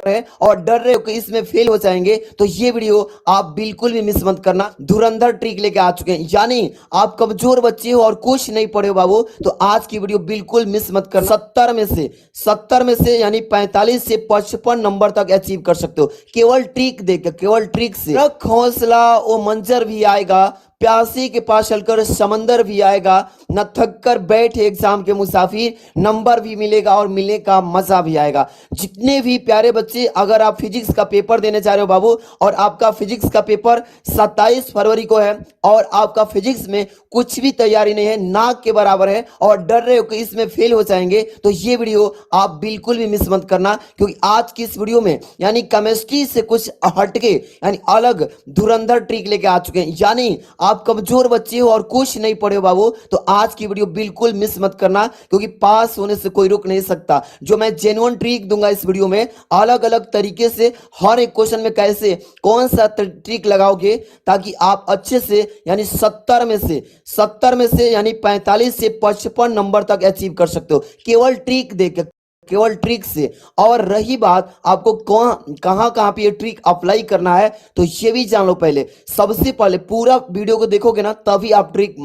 है और डर रहे हो कि इसमें फेल हो जाएंगे तो ये वीडियो आप बिल्कुल भी मिस मत करना। धुरंधर ट्रिक लेके आ चुके हैं, यानी आप कमजोर बच्चे हो और कुछ नहीं पढ़े हो बाबू, तो आज की वीडियो बिल्कुल मिस मत करना। 70 में से यानी 45 से 55 नंबर तक अचीव कर सकते हो केवल ट्रिक देकर, केवल ट्रिक से। रख हौसला, वो मंजर भी आएगा, प्यासी के पास चलकर समंदर भी आएगा, न थक कर बैठे एग्जाम के मुसाफिर, नंबर भी मिलेगा और मिलने का मजा भी आएगा। जितने भी प्यारे बच्चे, अगर आप फिजिक्स का पेपर देने जा रहे हो बाबू और आपका फिजिक्स का पेपर 27 फरवरी को है और आपका फिजिक्स में कुछ भी तैयारी नहीं है, नाक के बराबर है और डर रहे हो कि इसमें फेल हो जाएंगे, तो ये वीडियो आप बिल्कुल भी मिस मत करना। क्योंकि आज की इस वीडियो में यानी केमिस्ट्री से कुछ हटके यानी अलग धुरंधर ट्रिक लेके आ चुके हैं। यानी आप कमजोर बच्चे हो और कुछ नहीं पढ़े हो बाबू, तो आज की वीडियो बिल्कुल मिस मत करना, क्योंकि पास होने से कोई रुक नहीं सकता। जो मैं जेन्युइन ट्रिक दूंगा इस वीडियो में, अलग अलग तरीके से हर एक क्वेश्चन में कैसे कौन सा ट्रिक लगाओगे ताकि आप अच्छे से यानी 70 में से यानी 45 से 55 नंबर तक अचीव कर सकते हो केवल ट्रिक देकर, केवल ट्रिक से। और रही बात आपको कहां कहां पे ये ट्रिक अप्लाई करना है, तो ये भी जान लो। पहले सबसे पहले पूरा वीडियो को देखोगे ना, तभी आप ट्रिक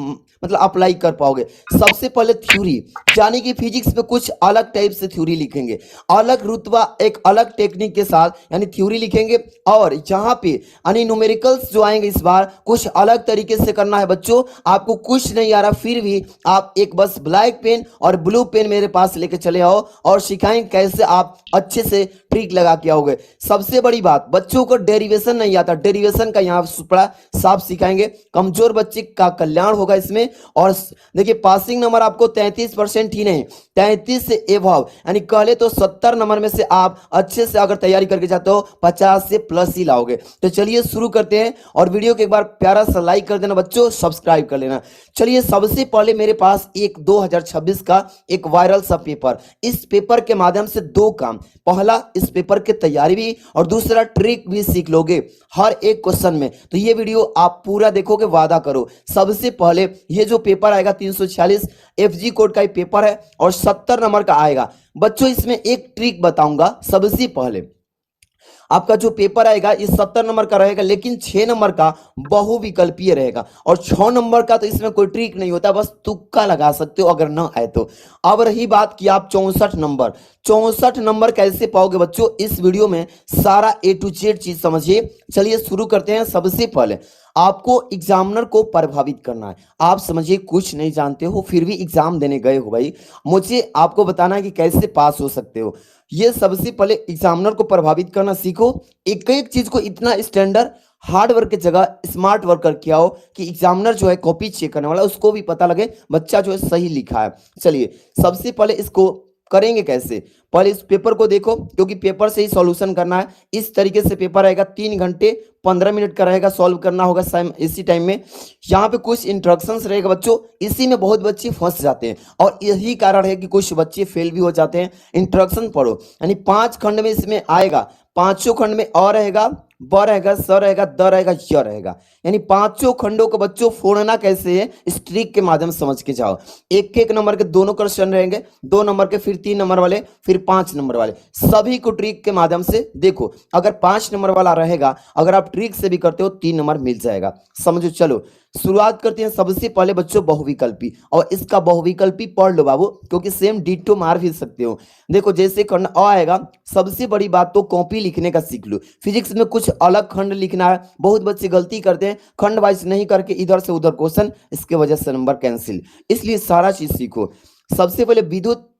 मतलब अप्लाई कर पाओगे। सबसे पहले थ्योरी, यानी कि फिजिक्स में कुछ अलग टाइप से थ्योरी लिखेंगे, अलग रुतबा एक अलग टेक्निक के साथ यानी थ्योरी लिखेंगे। और यहाँ पे यानी न्यूमेरिकल्स जो आएंगे इस बार कुछ अलग तरीके से करना है बच्चों। आपको कुछ नहीं आ रहा फिर भी आप एक बस ब्लैक पेन और ब्लू पेन मेरे पास लेके चले आओ और सिखाएं कैसे आप अच्छे से ट्रिक लगा के आओगे। सबसे बड़ी बात, बच्चों को डेरिवेशन नहीं आता, डेरिवेशन का यहाँ बड़ा साफ सिखाएंगे। कमजोर बच्चे का कल्याण होगा इसमें। और देखिए पासिंग नंबर आपको 33% ही नहीं, 33 से एबव यानी कहले तो 70 नंबर में से आप अच्छे से अगर तैयारी करके जाते हो 50 से प्लस ही लाओगे। तो चलिए शुरू करते हैं और वीडियो को एक बार प्यारा सा लाइक कर देना बच्चों, सब्सक्राइब कर लेना। चलिए सबसे पहले मेरे पास एक 2026 का एक वायरल सा पेपर, इस पेपर के माध्यम से दो काम, पहला इस पेपर की तैयारी भी और दूसरा ट्रिक भी सीख लोगे हर एक क्वेश्चन में। तो ये वीडियो आप पूरा देखोगे, वादा करो। सबसे पहले ये जो पेपर आएगा 346 एफजी कोड का पेपर है और 70 नंबर का आएगा बच्चों। इसमें एक ट्रिक बताऊंगा। सबसे पहले आपका जो पेपर आएगा ये 70 नंबर का रहेगा, लेकिन 6 नंबर का बहुविकल्पीय रहेगा और 6 नंबर का तो इसमें कोई ट्रिक नहीं होता, बस तुक्का लगा सकते हो अगर ना आए तो। अब रही बात कि आप 64 नंबर कैसे पाओगे बच्चों, इस वीडियो में सारा A to Z चीज समझिए। चलिए शुरू करते हैं। सबसे पहले आपको एग्जामिनर को प्रभावित करना है। आप समझिए कुछ नहीं जानते हो फिर भी एग्जाम देने गए हो भाई, मुझे आपको बताना है कि कैसे पास हो सकते हो। ये सबसे पहले एग्जामिनर को प्रभावित करना सीखो। एक एक चीज को इतना स्टैंडर्ड हार्ड वर्क की जगह स्मार्ट वर्क करके आओ कि एग्जामिनर जो है कॉपी चेक करने वाला उसको भी पता लगे बच्चा जो है सही लिखा है। चलिए सबसे पहले इसको करेंगे कैसे, पहले इस पेपर को देखो क्योंकि पेपर से ही सॉल्यूशन करना है। इस तरीके से पेपर आएगा, 3 घंटे 15 मिनट का रहेगा, सॉल्व करना होगा इसी टाइम में। यहाँ पे कुछ इंस्ट्रक्शंस रहेगा बच्चों, इसी में बहुत बच्चे फंस जाते हैं और यही कारण है कि कुछ बच्चे फेल भी हो जाते हैं। इंस्ट्रक्शन पढ़ो, यानी 5 खंड में इसमें आएगा, पांचों खंड में अ रहेगा, ब रहेगा, स रहेगा, द रहेगा, य रहेगा, यानी पांचों खंडों को बच्चों फोड़ना कैसे है इस ट्रिक के माध्यम से समझ के जाओ। एक एक नंबर के दोनों क्वेश्चन रहेंगे, 2 नंबर के, फिर 3 नंबर वाले, फिर 5 नंबर वाले, सभी को ट्रिक के माध्यम से देखो। अगर 5 नंबर वाला रहेगा, अगर आप ट्रिक से भी करते हो 3 नंबर मिल जाएगा, समझो। चलो शुरुआत करते हैं। सबसे पहले बच्चों बहुविकल्पी, और इसका बहुविकल्पी पढ़ लो बाबू क्योंकि सेम डिट्टो मार भी सकते हो। देखो जैसे खंड अ आएगा, सबसे बड़ी बात तो कॉपी लिखने का सीख लो। फिजिक्स में कुछ अलग खंड लिखना है, बहुत बच्चे गलती करते हैं, खंड वाइज नहीं करके इधर से उधर क्वेश्चन, इसके वजह से नंबर कैंसिल। इसलिए सारा चीज सीखो। सबसे पहले विद्युत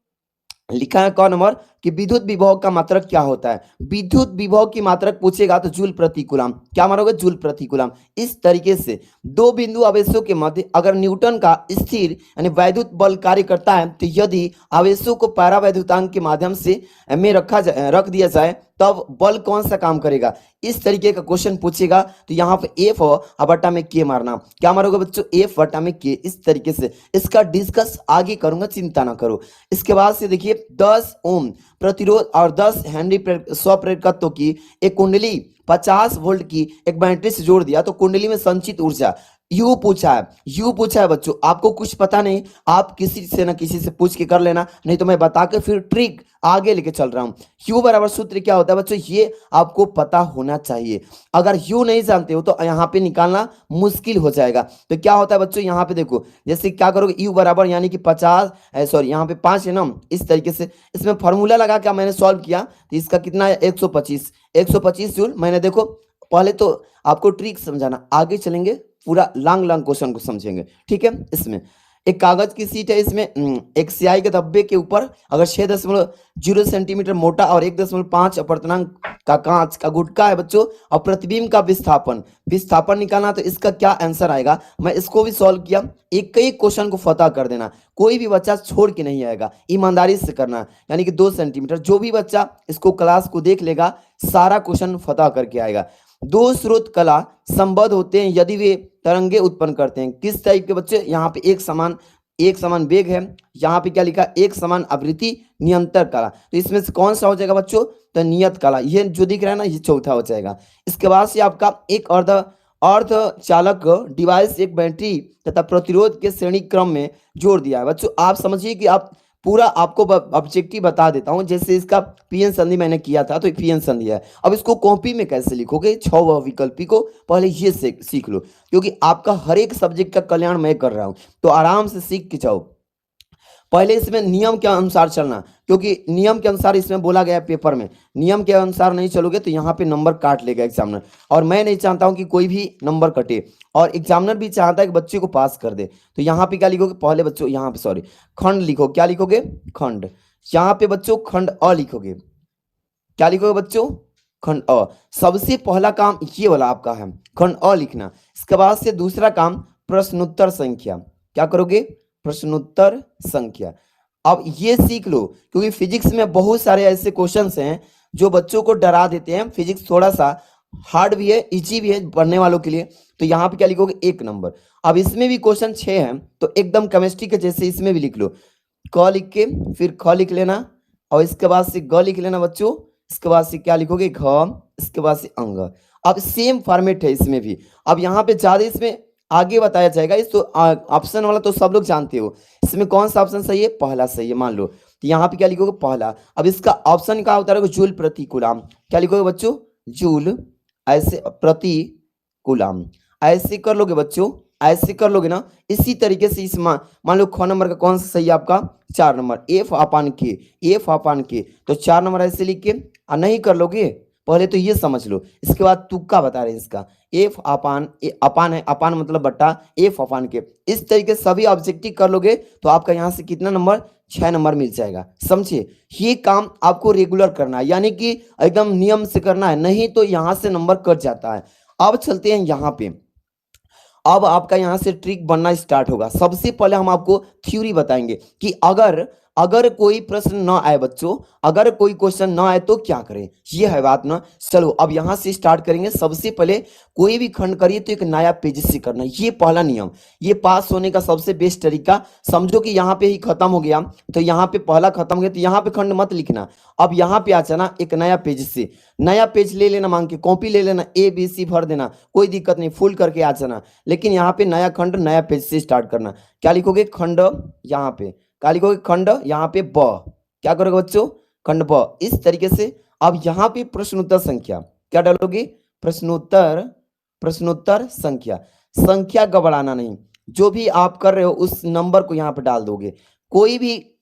लिखा है क नंबर कि विद्युत विभव का मात्रक क्या होता है। विद्युत विभव की मात्रक पूछेगा तो जूल प्रति कूलम, क्या मानोगे, जूल प्रति कूलम। इस तरीके से दो बिंदु आवेशों के मध्य अगर न्यूटन का स्थिर यानी वैद्युत बल कार्य करता है, तो यदि आवेशों को पैरावैद्युतांक के माध्यम से में रख दिया जाए तब बल कौन सा काम करेगा, इस तरीके का क्वेश्चन पूछेगा। तो यहाँ पे एफ बटा में के मारना, क्या मारोगे बच्चों, एफ बटा में के। इस तरीके से इसका डिस्कस आगे करूंगा, चिंता ना करो। इसके बाद से देखिए 10 ओम प्रतिरोध और 10 हेनरी 100 प्रेरकत्व की एक कुंडली 50 वोल्ट की एक बैटरी से जोड़ दिया तो कुंडली में संचित ऊर्जा यू पूछा है बच्चों, आपको कुछ पता नहीं, आप किसी से ना किसी से पूछ के कर लेना, नहीं तो मैं बता के फिर ट्रिक आगे लेके चल रहा हूं। यू बराबर सूत्र क्या होता है बच्चों, ये आपको पता होना चाहिए। अगर यू नहीं जानते हो तो यहाँ पे निकालना मुश्किल हो जाएगा। तो क्या होता है बच्चों, यहाँ पे देखो, जैसे क्या करोगे, यू बराबर यानी कि 50, सॉरी यहाँ पे 5 है ना, इस तरीके से इसमें फॉर्मूला लगा के मैंने सॉल्व किया, तो इसका कितना है 125 जूल। मैंने देखो पहले तो आपको ट्रिक समझाना, आगे चलेंगे पूरा लॉन्ग लॉन्ग क्वेश्चन को समझेंगे, ठीक है। इसमें एक कागज की सीट है, इसमें एक स्याही के धब्बे के ऊपर अगर 6.0 सेंटीमीटर मोटा और 1.5 अपर्तनांक का कांच का गुटका है बच्चों, और प्रतिबिंब का विस्थापन निकालना, तो इसका क्या आंसर आएगा। मैं इसको भी सॉल्व किया, एक एक क्वेश्चन को फतह कर देना, कोई भी बच्चा छोड़ के नहीं आएगा, ईमानदारी से करना, यानी कि 2 सेंटीमीटर। जो भी बच्चा इसको क्लास को देख लेगा सारा क्वेश्चन फतह करके आएगा। दो स्रोत कला संबद्ध होते हैं यदि वे तरंगे उत्पन्न करते हैं। किस टाइप के बच्चे, यहाँ पे एक समान वेग है, यहाँ पे क्या लिखा, एक समान आवृत्ति नियंत्रण कला, तो इसमें से कौन सा हो जाएगा बच्चों, तो नियत कला, ये जो दिख रहा है ना ये चौथा हो जाएगा। इसके बाद से आपका एक अर्धचालक डिवाइस एक बैटरी तथा प्रतिरोध के श्रेणी क्रम में जोड़ दिया है। बच्चों आप समझिए कि आप पूरा आपको ऑब्जेक्टिव बता देता हूं, जैसे इसका पीएन संधि मैंने किया था, तो पीएन संधि है। अब इसको कॉपी में कैसे लिखोगे, 6 विकल्पी को पहले ये सीख लो, क्योंकि आपका हर एक सब्जेक्ट का कल्याण मैं कर रहा हूं, तो आराम से सीख के जाओ। पहले इसमें नियम के अनुसार चलना, क्योंकि नियम के अनुसार इसमें बोला गया है पेपर में, नियम के अनुसार नहीं चलोगे तो यहाँ पे नंबर काट लेगा एग्जामिनर, और मैं नहीं चाहता हूँ कि कोई भी नंबर कटे, और एग्जामिनर भी चाहता है कि बच्चे को पास कर दे। तो यहाँ पे क्या लिखोगे, पहले बच्चों यहाँ पे सॉरी खंड लिखो, क्या लिखोगे, खंड। यहाँ पे बच्चों खंड अ लिखोगे, क्या लिखोगे बच्चों, खंड अ। सबसे पहला काम ये वाला आपका है, खंड अ लिखना। इसके बाद से दूसरा काम प्रश्नोत्तर संख्या, क्या करोगे, प्रश्नोत्तर संख्या। अब ये सीख लो, क्योंकि फिजिक्स में बहुत सारे ऐसे क्वेश्चंस हैं जो बच्चों को डरा देते हैं। फिजिक्स थोड़ा सा हार्ड भी है, इजी भी है पढ़ने वालों के लिए। तो यहाँ पे क्या लिखोगे, 1 नंबर। अब इसमें भी क्वेश्चन 6 है, तो एकदम केमिस्ट्री के जैसे इसमें भी लिख लो, क लिख के फिर ख लिख लेना, और इसके बाद से ग लिख लेना बच्चों। इसके बाद से क्या लिखोगे, घ, इसके बाद से अंग। अब सेम फॉर्मेट है इसमें भी। अब यहाँ पे ज्यादा इसमें आगे बताया जाएगा, इस तो ऑप्शन वाला तो सब लोग जानते हो, इसमें कौन सा ऑप्शन सही है, पहला सही है मान लो। तो यहाँ पे क्या लिखोगे, पहला। अब इसका ऑप्शन क्या होता है, जूल प्रति कूलाम, क्या लिखोगे बच्चों, जूल ऐसे प्रति कूलाम, ऐसे कर लोगे बच्चों, ऐसे कर लोगे ना। इसी तरीके से इस मान लो ख नंबर का कौन सा सही है आपका, 4 नंबर, एफ अपान के, तो 4 नंबर ऐसे लिख के नहीं कर लोगे, पहले तो ये समझ लो। इसके बाद तुक्का बता रहे हैं इसका, एफ अपान है, अपान मतलब बट्टा, एफ अपान के, इस तरीके सभी ऑब्जेक्टिव कर लोगे तो आपका यहाँ से कितना नंबर, 6 नंबर मिल जाएगा। समझिए, ये काम आपको रेगुलर करना है, यानी कि एकदम नियम से करना है, नहीं तो यहाँ से नंबर कट जाता है। अब चलते हैं यहाँ पे, अब आपका यहां से ट्रिक बनना स्टार्ट होगा। सबसे पहले हम आपको थ्योरी बताएंगे कि अगर कोई प्रश्न ना आए बच्चों, अगर कोई क्वेश्चन ना आए तो क्या करें, ये है बात ना। चलो अब यहां से स्टार्ट करेंगे। सबसे पहले कोई भी खंड करिए तो एक नया पेज से करना, ये पहला नियम। ये पास होने का सबसे बेस्ट तरीका, समझो कि यहाँ पे ही खत्म हो गया, तो यहाँ पे पहला खत्म हो गया, तो यहाँ पे खंड मत लिखना। अब यहाँ पे आ जाना एक नया पेज से, नया पेज ले लेना, मांग के कॉपी ले लेना, ABC भर देना, कोई दिक्कत नहीं, फुल करके आ जाना। लेकिन यहाँ पे नया खंड नया पेज से स्टार्ट करना। क्या लिखोगे, खंड, यहाँ पे क्या लिखोगे, खंड, यहाँ पे ब, क्या करोगे बच्चों, खंड ब, इस तरीके से। अब यहाँ पे प्रश्नोत्तर संख्या, क्या डालोगे, प्रश्नोत्तर संख्या गड़बड़ाना नहीं, जो भी आप कर रहे हो उस नंबर को यहाँ पे डाल दोगे। कोई भी